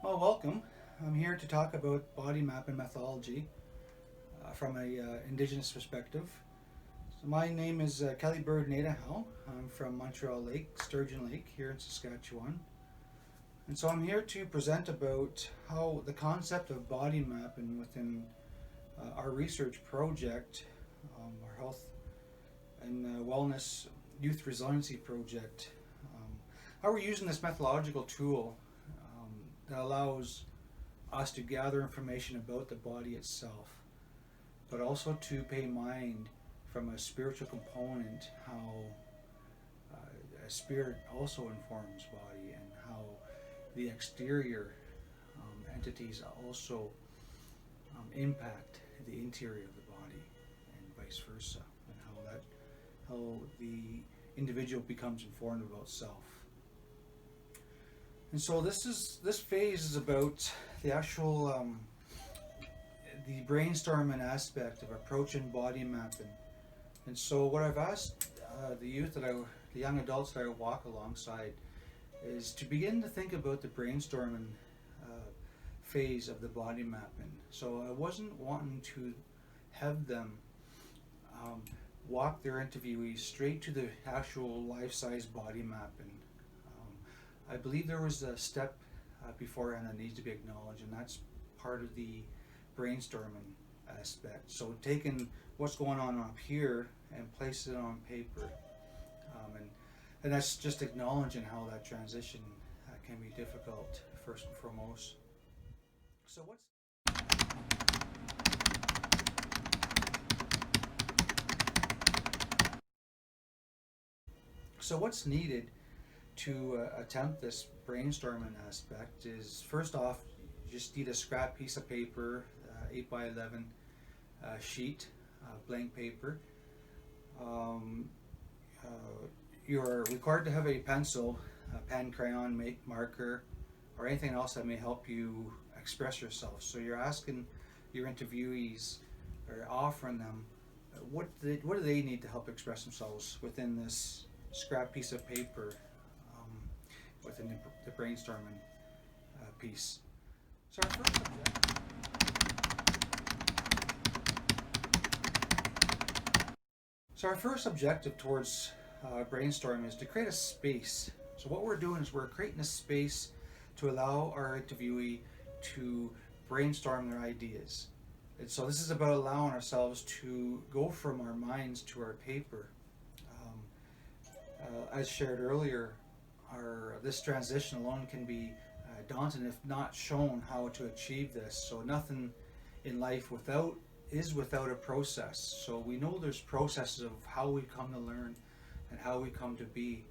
Well, welcome. I'm here to talk about body mapping methodology from a Indigenous perspective. So my name is Kelley Bird-Naytowhow. I'm from Montreal Lake, Sturgeon Lake, here in Saskatchewan. And so I'm here to present about how the concept of body mapping within our research project, our health and wellness youth resiliency project, how we're using this methodological tool that allows us to gather information about the body itself, but also to pay mind from a spiritual component, how a spirit also informs body, and how the exterior entities also impact the interior of the body, and vice versa, and how the individual becomes informed about self. And so this phase is about the actual the brainstorming aspect of approaching body mapping. And so what I've asked the young adults that I walk alongside is to begin to think about the brainstorming phase of the body mapping. So I wasn't wanting to have them walk their interviewees straight to the actual life-size body mapping. I believe there was a step beforehand that needs to be acknowledged, and that's part of the brainstorming aspect. So taking what's going on up here and placing it on paper, and that's just acknowledging how that transition can be difficult first and foremost. So what's needed to attempt this brainstorming aspect is, first off, you just need a scrap piece of paper, 8 by 11 sheet, blank paper. You're required to have a pencil, a pen, crayon, marker, or anything else that may help you express yourself. So you're asking your interviewees, or offering them, what do they need to help express themselves within this scrap piece of paper, within the brainstorming piece. So our first objective towards brainstorming is to create a space. So what we're doing is we're creating a space to allow our interviewee to brainstorm their ideas. And so this is about allowing ourselves to go from our minds to our paper. As shared earlier, this transition alone can be daunting if not shown how to achieve this. So nothing in life is without a process. So we know there's processes of how we come to learn and how we come to be.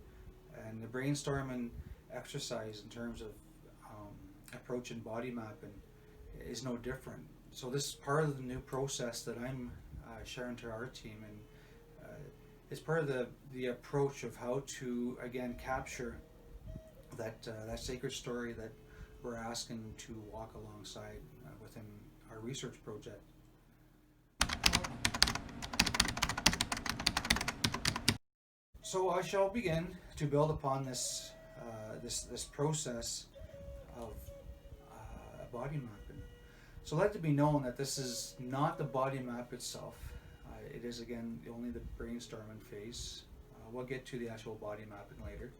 And the brainstorming exercise in terms of approaching body mapping is no different. So this is part of the new process that I'm sharing to our team, and it's part of the approach of how to again capture that sacred story that we're asking to walk alongside within our research project. So I shall begin to build upon this process of body mapping. So let it be known that this is not the body map itself. It is again only the brainstorming phase. We'll get to the actual body mapping later.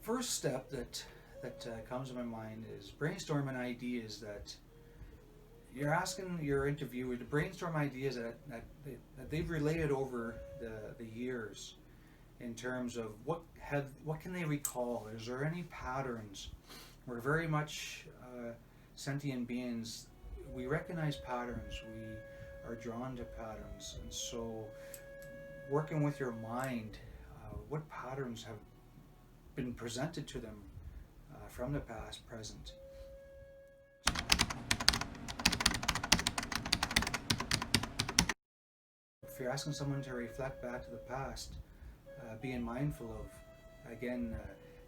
First step that comes to my mind is brainstorming ideas that you're asking your interviewer to brainstorm ideas that they've related over the years, in terms of what can they recall. Is there any patterns? We're very much sentient beings. We recognize patterns. We are drawn to patterns, and so working with your mind, what patterns have been presented to them from the past, present. If you're asking someone to reflect back to the past, being mindful of, again,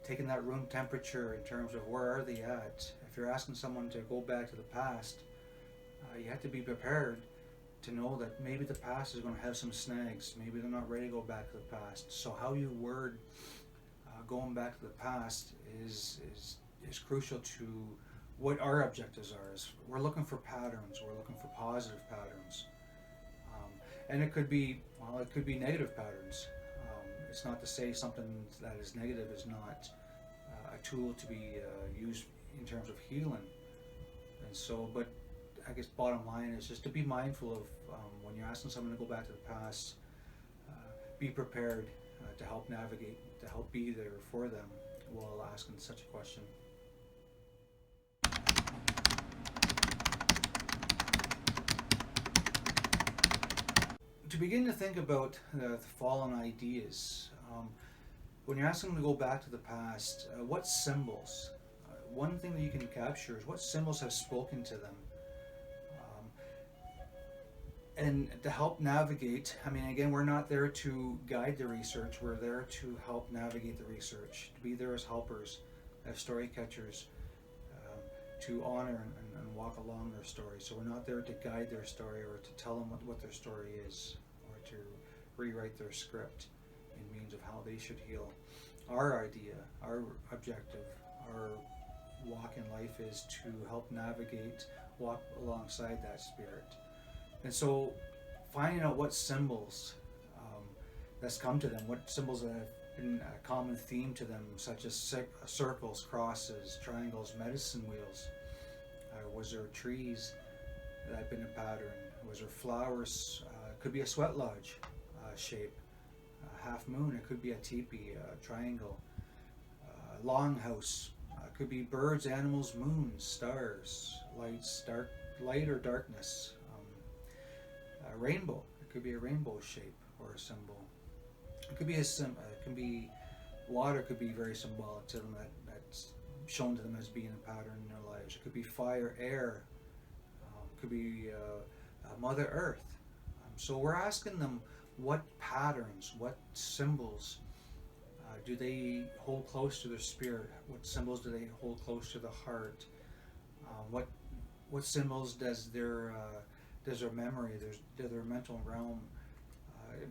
taking that room temperature in terms of where are they at. If you're asking someone to go back to the past, you have to be prepared to know that maybe the past is going to have some snags. Maybe they're not ready to go back to the past. So how you word going back to the past is crucial to what our objectives are. Is we're looking for patterns. We're looking for positive patterns, and it could be negative patterns. It's not to say something that is negative is not a tool to be used in terms of healing. And so, but I guess bottom line is just to be mindful of when you're asking someone to go back to the past, be prepared to help navigate, to help be there for them while asking such a question. To begin to think about the fallen ideas, when you're asking them to go back to the past, what symbols? One thing that you can capture is what symbols have spoken to them. And to help navigate, I mean, again, we're not there to guide the research, we're there to help navigate the research, to be there as helpers, as story catchers, to honor and walk along their story. So we're not there to guide their story or to tell them what their story is, or to rewrite their script in means of how they should heal. Our idea, our objective, our walk in life is to help navigate, walk alongside that spirit. And so finding out what symbols that's come to them, what symbols that have been a common theme to them, such as circles, crosses, triangles, medicine wheels. Was there trees that had been a pattern? Was there flowers? Could be a sweat lodge shape. Half moon, it could be a teepee, a triangle. Longhouse, could be birds, animals, moons, stars, lights, light or darkness. Rainbow, it could be a rainbow shape or a symbol. It could be it can be water, could be very symbolic to them, that's shown to them as being a pattern in their lives. It could be fire, air, it could be Mother Earth. So we're asking them what patterns, what symbols do they hold close to their spirit? What symbols do they hold close to the heart? What symbols does their memory, their mental realm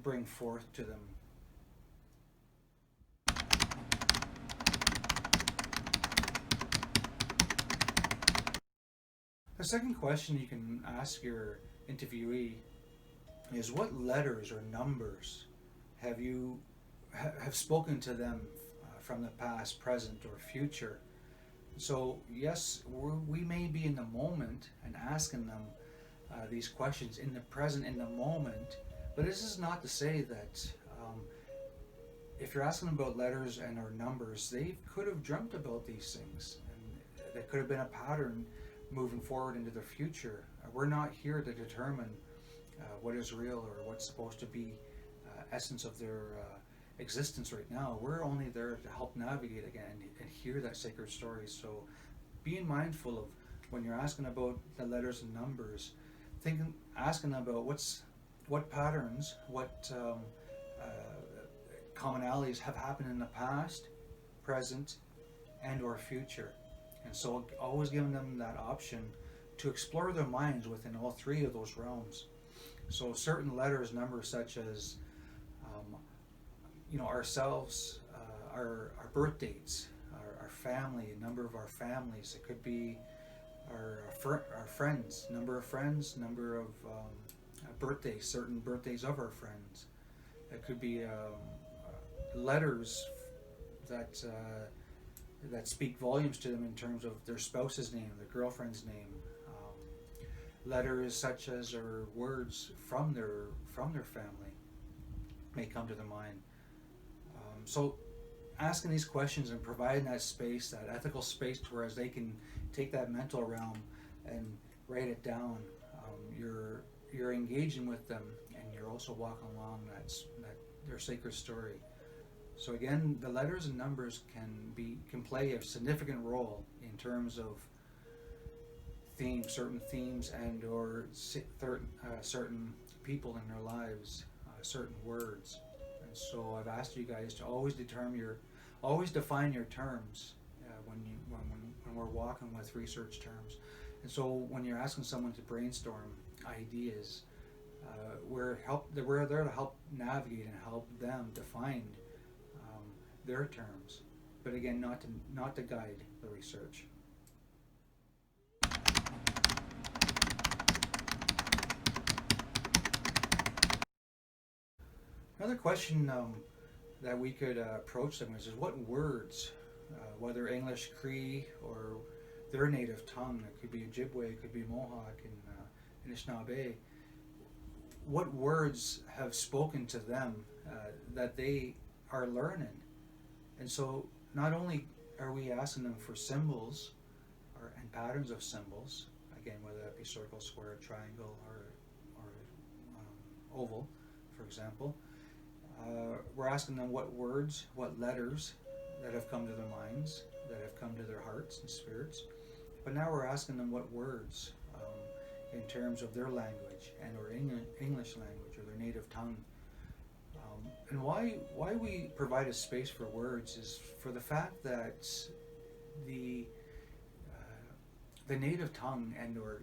bring forth to them? The second question you can ask your interviewee is, what letters or numbers have spoken to them from the past, present, or future? So yes, we may be in the moment and asking them these questions in the present, in the moment, but this is not to say that if you're asking them about letters and or numbers, they could have dreamt about these things, and there could have been a pattern moving forward into the future. We're not here to determine what is real or what's supposed to be essence of their existence right now. We're only there to help navigate again and hear that sacred story. So being mindful of when you're asking about the letters and numbers, asking about what patterns, what commonalities have happened in the past, present, and or future. And so always giving them that option to explore their minds within all three of those realms. So certain letters, numbers such as ourselves, our birth dates, our family, a number of our families. It could be our friends, number of friends, number of birthdays, certain birthdays of our friends. It could be letters that speak volumes to them in terms of their spouse's name, their girlfriend's name. Letters such as or words from their family may come to their mind. So asking these questions and providing that space, that ethical space, whereas they can take that mental realm and write it down. You're engaging with them, and you're also walking along that their sacred story. So again, the letters and numbers can play a significant role in terms of certain themes, and or certain people in their lives, certain words. And so I've asked you guys to always define your terms when we're walking with research terms. And so when you're asking someone to brainstorm ideas, We're there to help navigate and help them define their terms, but again, not to guide the research. Another question that we could approach them is what words, whether English, Cree, or their native tongue, it could be Ojibwe, it could be Mohawk, and Anishinaabe, what words have spoken to them that they are learning. And so not only are we asking them for symbols and patterns of symbols, again, whether that be circle, square, triangle, or oval, for example, we're asking them what words, what letters that have come to their minds, that have come to their hearts and spirits. But now we're asking them what words, in terms of their language and or English language or their native tongue. And why we provide a space for words is for the fact that the native tongue and or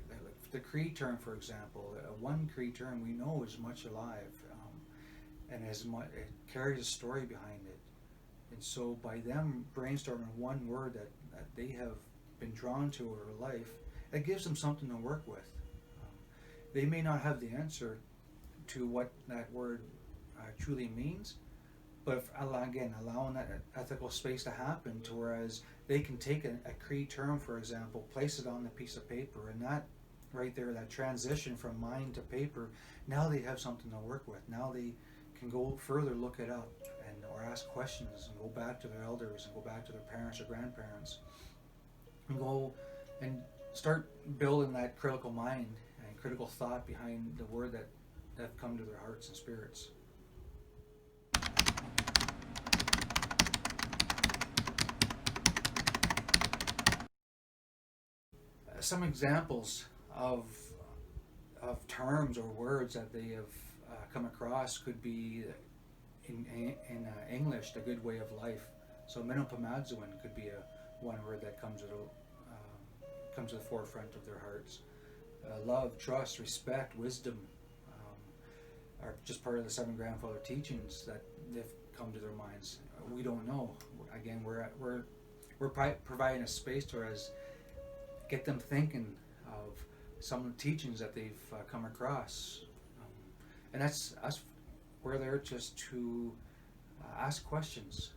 the Cree term, for example, one Cree term we know is much alive, and it carries a story behind it. And so by them brainstorming one word that they have been drawn to over life, it gives them something to work with. They may not have the answer to what that word truly means, but again, allowing that ethical space to happen to whereas they can take a Cree term, for example, place it on the piece of paper, and that right there, that transition from mind to paper, now they have something to work with. Now they can go further, look it up, and or ask questions, and go back to their elders, and go back to their parents or grandparents, and go and start building that critical mind and critical thought behind the word that have come to their hearts and spirits. Some examples of terms or words that they have come across could be in English, the good way of life. So Minnopamadzuin could be one word that comes to the forefront of their hearts. Love, trust, respect, wisdom are just part of the seven grandfather teachings that they've come to their minds. We don't know. Again, we're providing a space to us, get them thinking of some of the teachings that they've come across, and that's us. We're there just to ask questions,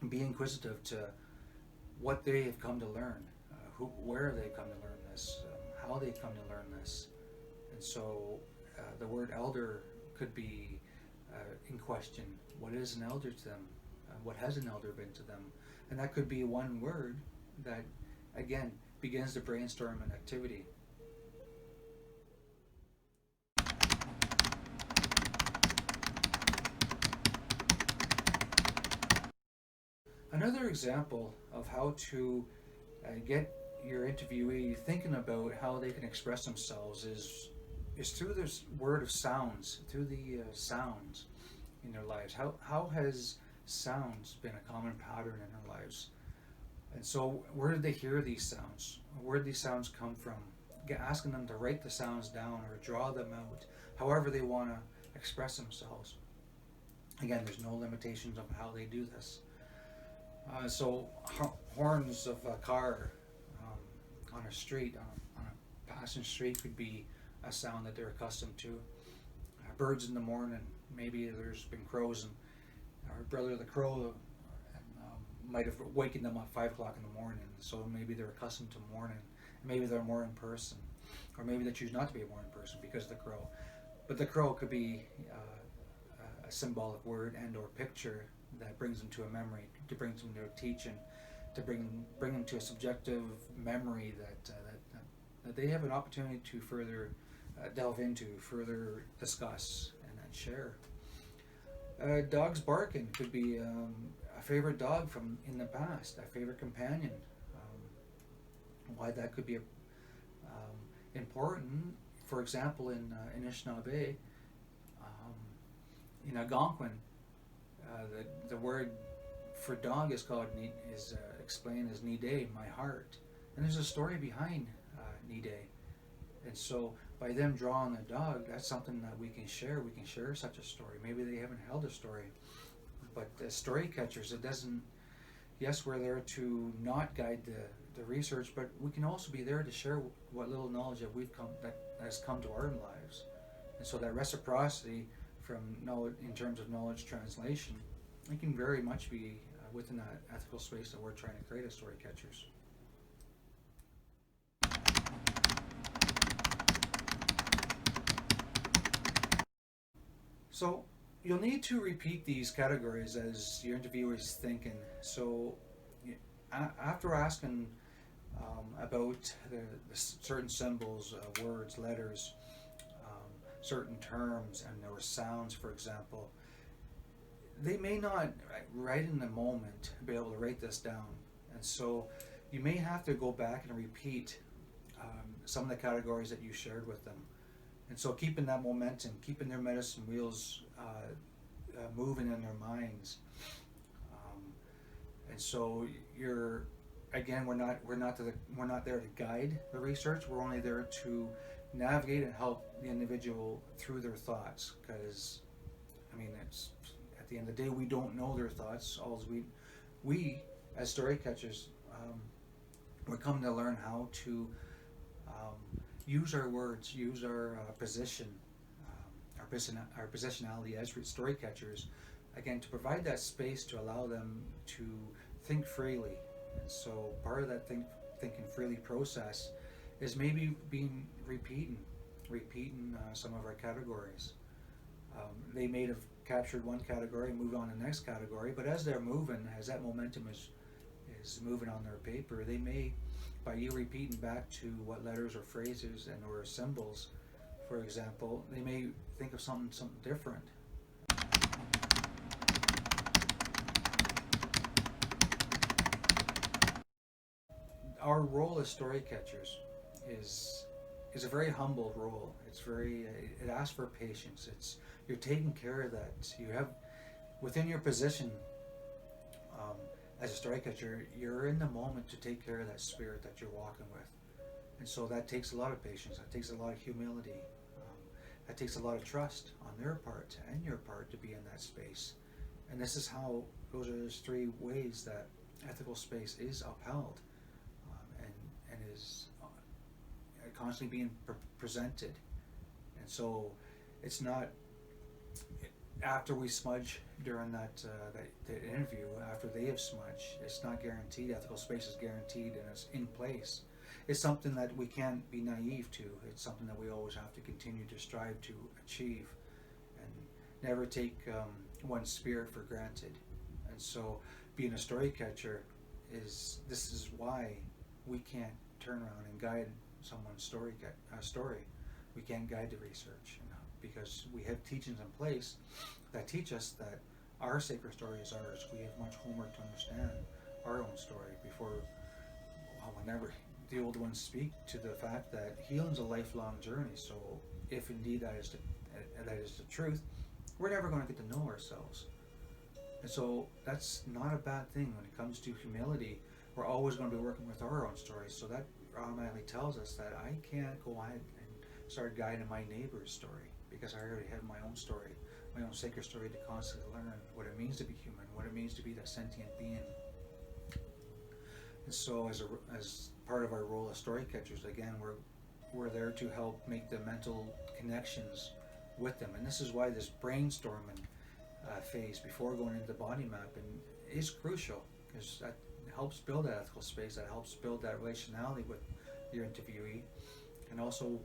be inquisitive to what they have come to learn, where they come to learn this, how they come to learn this. And so the word elder could be in question. What is an elder to them? What has an elder been to them? And that could be one word that, again, begins to brainstorm an activity. Another example of how to get your interviewee thinking about how they can express themselves is through this word of sounds, through the sounds in their lives. How has sounds been a common pattern in their lives? And so where did they hear these sounds? Where did these sounds come from? Asking them to write the sounds down or draw them out, however they want to express themselves. Again, there's no limitations on how they do this. So horns of a car on a street, on a passing street, could be a sound that they're accustomed to. Birds in the morning, maybe there's been crows, and our brother the crow might have wakened them up 5 o'clock in the morning, so maybe they're accustomed to morning. Maybe they're a morning person, or maybe they choose not to be a morning person because of the crow. But the crow could be a symbolic word and or picture that brings them to a memory, to bring them to a teaching, to bring them to a subjective memory that they have an opportunity to further delve into, further discuss, and share. Dogs barking could be a favorite dog from in the past, a favorite companion. Why that could be important, for example, in Anishinaabe, in Algonquin, the word for dog is explained as Nide, my heart, and there's a story behind Nide. And so by them drawing a dog, that's something that we can share. We can share such a story. Maybe they haven't held a story, but as story catchers, it doesn't. Yes, we're there to not guide the research, but we can also be there to share what little knowledge that has come to our lives, and so that reciprocity from knowledge in terms of knowledge translation, it can very much be within that ethical space that we're trying to create as story catchers. So you'll need to repeat these categories as your interviewer is thinking. So after asking about the certain symbols, words, letters, certain terms, and there were sounds, for example, they may not, right in the moment, be able to write this down. And so you may have to go back and repeat some of the categories that you shared with them. And so keeping that momentum, keeping their medicine wheels moving in their minds. And so you're, again, we're not there to guide the research. We're only there to navigate and help the individual through their thoughts. Because, I mean, it's at the end of the day, we don't know their thoughts. All we as story catchers, we're coming to learn how to use our words, use our position, our positionality as story catchers, again, to provide that space to allow them to think freely. And so part of that thinking freely process is maybe repeating some of our categories. They may have captured one category and moved on to the next category, but as they're moving, as that momentum is moving on their paper, they may, by you repeating back to what letters or phrases and or symbols, for example, they may think of something different. Our role as story catchers is a very humble role. It asks for patience. You're taking care of that. You have within your position as a story catcher, you're in the moment to take care of that spirit that you're walking with, and so that takes a lot of patience. That takes a lot of humility. That takes a lot of trust on their part and your part to be in that space. And this is how those are those three ways that ethical space is upheld and is constantly being presented. And so it's not after we smudge during that interview, after they have smudged, it's not guaranteed. Ethical space is guaranteed and it's in place. It's something that we can't be naive to. It's something that we always have to continue to strive to achieve and never take one's spirit for granted. And so being a story catcher this is why we can't turn around and guide someone's story. We can't guide the research, because we have teachings in place that teach us that our sacred story is ours. We have much homework to understand our own story before, whenever the old ones speak to the fact that healing is a lifelong journey. So if indeed that is the truth, we're never going to get to know ourselves. And so that's not a bad thing when it comes to humility. We're always going to be working with our own stories. So that automatically tells us that I can't go ahead and start guiding my neighbor's story, because I already have my own story, my own sacred story to constantly learn what it means to be human, what it means to be that sentient being. And so as part of our role as story catchers, again, we're there to help make the mental connections with them. And this is why this brainstorming phase before going into body mapping is crucial, because that helps build that ethical space, that helps build that relationality with your interviewee, and also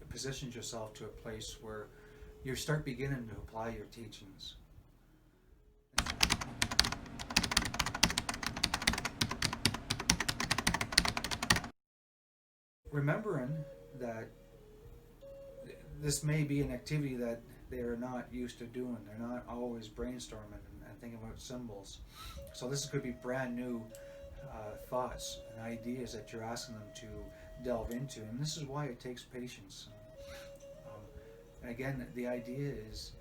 positions yourself to a place where you start beginning to apply your teachings. Remembering that this may be an activity that they are not used to doing. They're not always brainstorming and thinking about symbols. So this could be brand new thoughts and ideas that you're asking them to delve into. And this is why it takes patience. And again, the idea is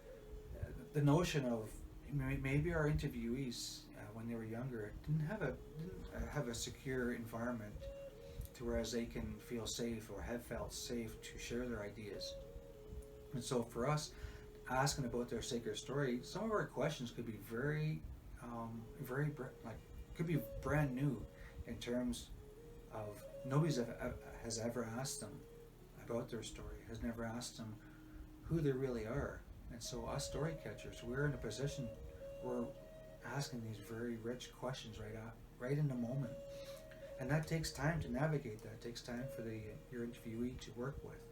the notion of maybe our interviewees when they were younger didn't have a secure environment to whereas they can feel safe or have felt safe to share their ideas. And so for us, asking about their sacred story, some of our questions could be could be brand new in terms of has ever asked them about their story, has never asked them who they really are. And so us story catchers, we're in a position we're asking these very rich questions right in the moment. And that takes time to navigate that. It takes time for your interviewee to work with.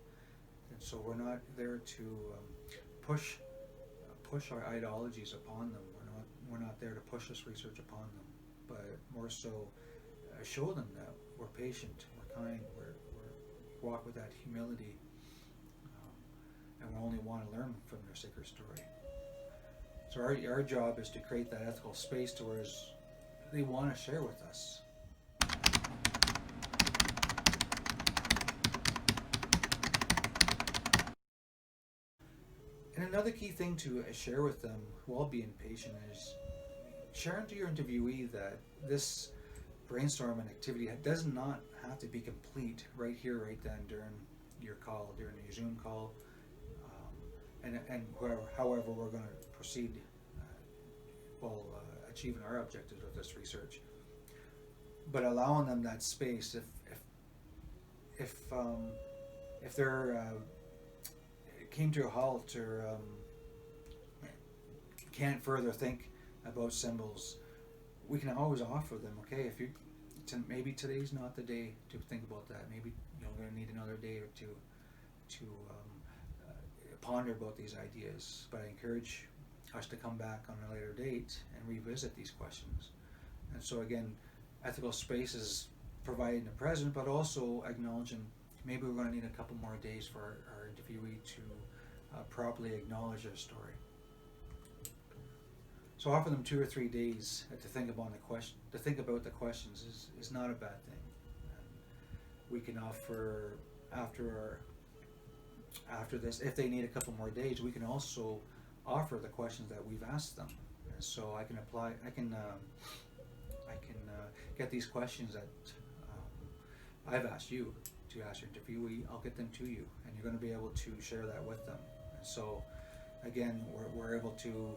And so we're not there to push our ideologies upon them. We're not there to push this research upon them, but more so show them that we're patient, we're kind, we walk with that humility, and we only want to learn from their sacred story. So our job is to create that ethical space to where they want to share with us. And another key thing to share with them while being patient is sharing to your interviewee that this brainstorming activity does not have to be complete right here, right then during your call, during your Zoom call, and however we're going to proceed while achieving our objectives with this research. But allowing them that space, if they're came to a halt or can't further think about symbols, we can always offer them, okay, maybe today's not the day to think about that. Maybe you're going to need another day or two to ponder about these ideas. But I encourage us to come back on a later date and revisit these questions. And so again, ethical space is providing the present, but also acknowledging maybe we're going to need a couple more days for our interviewee to properly acknowledge their story. So offer them 2 or 3 days to think about the questions is not a bad thing. We can offer after this, if they need a couple more days, we can also offer the questions that we've asked them. So I can get these questions that I've asked you to ask your interviewee. I'll get them to you, and you're going to be able to share that with them. And so again, we're able to,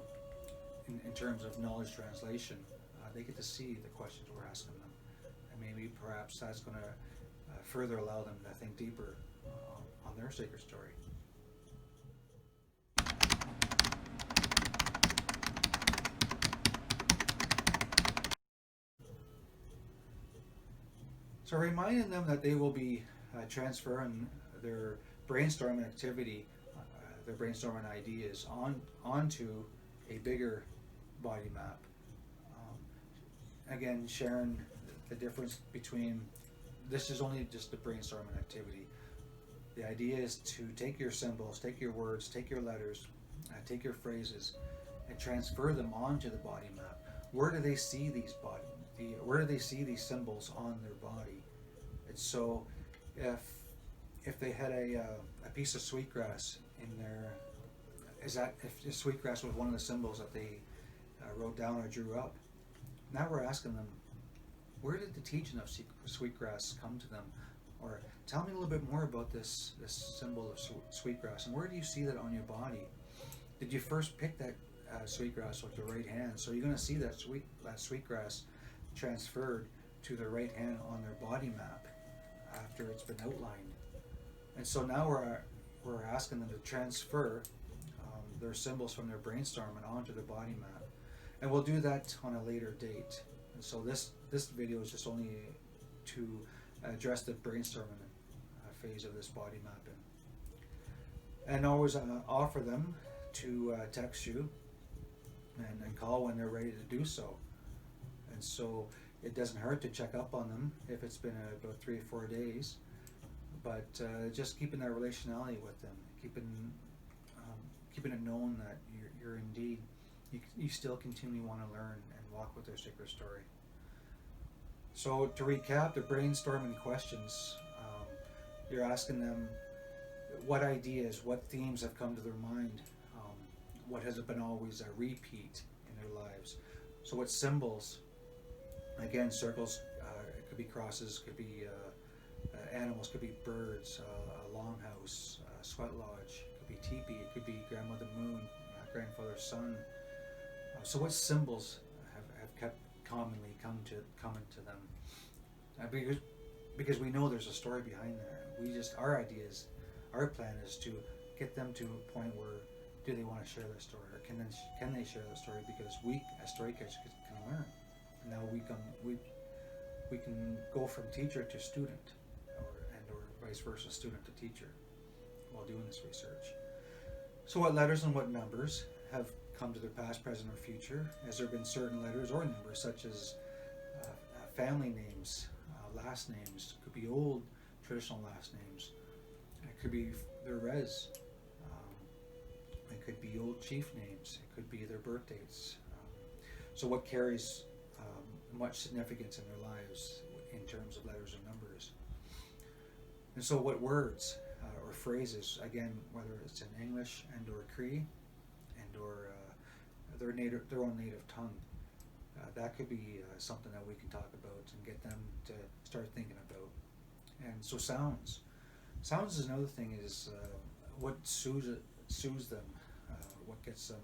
in terms of knowledge translation, they get to see the questions we're asking them, and maybe perhaps that's going to further allow them to think deeper on their sacred story. So reminding them that they will be transferring their brainstorming activity, their brainstorming ideas onto a bigger body map. Again, sharing the difference between this is only just a brainstorming activity. The idea is to take your symbols, take your words, take your letters, take your phrases, and transfer them onto the body map. Where do they see where do they see these symbols on their body? And so, if they had a piece of sweetgrass in their, if the sweetgrass was one of the symbols that they wrote down or drew up, now we're asking them, where did the teaching of sweetgrass come to them? Or tell me a little bit more about this symbol of sweetgrass, and where do you see that on your body? Did you first pick that sweetgrass with the right hand? So you're going to see that sweetgrass transferred to the right hand on their body map after it's been outlined. And so now we're asking them to transfer their symbols from their brainstorming onto the body map, and we'll do that on a later date. And so this video is just only to address the brainstorming phase of this body mapping, and always offer them to text you and call when they're ready to do so. And so it doesn't hurt to check up on them if it's been about 3 or 4 days, but just keeping that relationality with them, keeping it known that you're indeed, you still continually want to learn and walk with their sacred story. So to recap the brainstorming questions, you're asking them what ideas, what themes have come to their mind, what has been always a repeat in their lives. So what symbols, again, circles, it could be crosses, could be animals could be birds, a longhouse, a sweat lodge, it could be teepee, it could be grandmother moon, grandfather sun. So what symbols have kept commonly coming to them? Because we know there's a story behind that. Our plan is to get them to a point where do they want to share their story, or can they share their story? Because we as Storycatchers can learn. Now we can go from teacher to student, or vice versa, student to teacher, while doing this research. So what letters and what numbers have come to their past, present, or future? Has there been certain letters or numbers, such as family names, last names? It could be old traditional last names. It could be their res. It could be old chief names. It could be their birth dates. So what carries much significance in their lives in terms of letters and numbers? And so what words or phrases, again, whether it's in English and or Cree and or their own native tongue, that could be something that we can talk about and get them to start thinking about. And so sounds is another thing, is what soothes them, what gets them,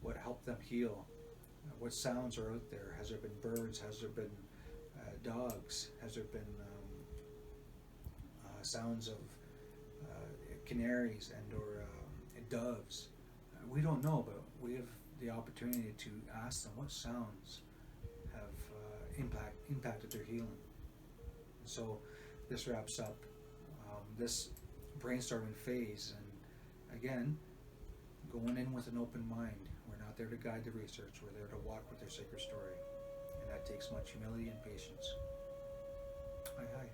what helped them heal. What sounds are out there? Has there been birds? Has there been dogs? Has there been sounds of canaries and or doves? We don't know, but we have the opportunity to ask them what sounds have impacted their healing. And so this wraps up this brainstorming phase, and again, going in with an open mind. We're not there to guide the research, we're there to walk with their sacred story, and that takes much humility and patience. Hi.